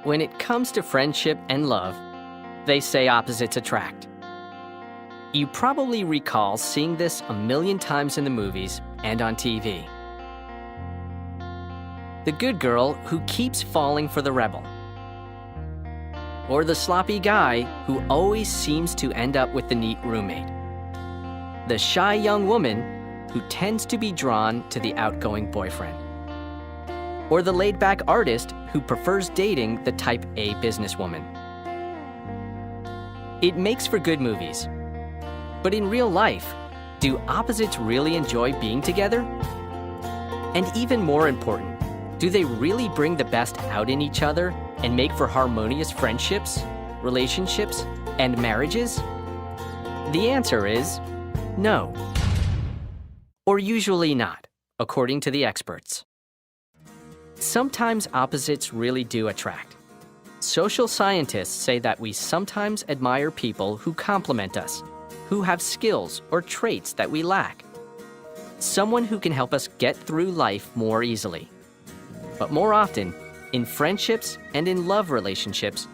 When it comes to friendship and love, they say opposites attract. You probably recall seeing this a million times in the movies and on TV. The good girl who keeps falling for the rebel. Or the sloppy guy who always seems to end up with the neat roommate. The shy young woman who tends to be drawn to the outgoing boyfriend. Or the laid-back artist who prefers dating the type A businesswoman. It makes for good movies. But in real life, do opposites really enjoy being together? And even more important, do they really bring the best out in each other and make for harmonious friendships, relationships, and marriages? The answer is no. Or usually not, according to the experts. Sometimes opposites really do attract. Social scientists say that we sometimes admire people who complement us, who have skills or traits that we lack. Someone who can help us get through life more easily. But more often, in friendships and in love relationships,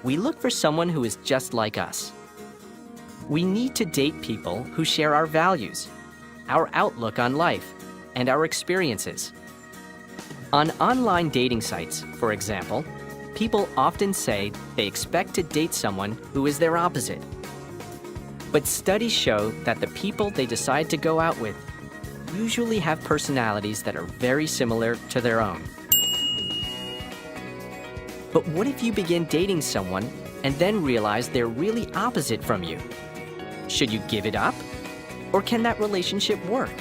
we look for someone who is just like us. We need to date people who share our values, our outlook on life, and our experiences. On online dating sites, for example, people often say they expect to date someone who is their opposite. But studies show that the people they decide to go out with usually have personalities that are very similar to their own. But what if you begin dating someone and then realize they're really opposite from you? Should you give it up? Or can that relationship work?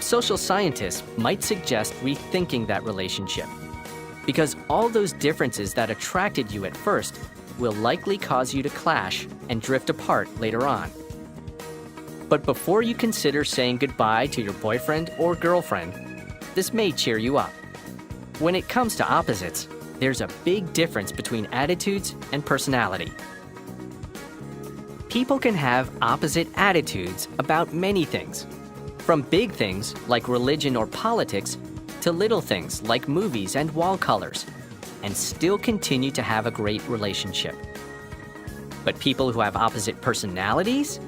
Social scientists might suggest rethinking that relationship, because all those differences that attracted you at first will likely cause you to clash and drift apart later on. But before you consider saying goodbye to your boyfriend or girlfriend, this may cheer you up. When it comes to opposites, there's a big difference between attitudes and personality. People can have opposite attitudes about many things, from big things like religion or politics to little things like movies and wall colors, and still continue to have a great relationship. But people who have opposite personalities?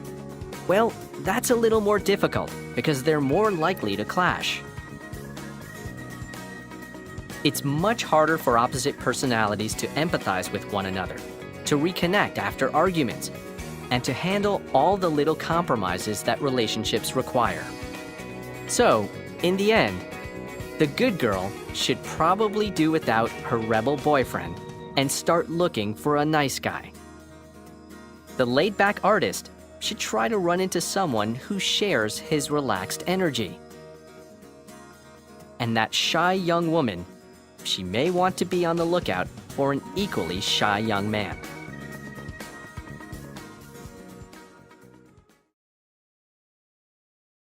Well, that's a little more difficult because they're more likely to clash. It's much harder for opposite personalities to empathize with one another, to reconnect after arguments, and to handle all the little compromises that relationships require. So, in the end, the good girl should probably do without her rebel boyfriend and start looking for a nice guy. The laid-back artist should try to run into someone who shares his relaxed energy. And that shy young woman, she may want to be on the lookout for an equally shy young man.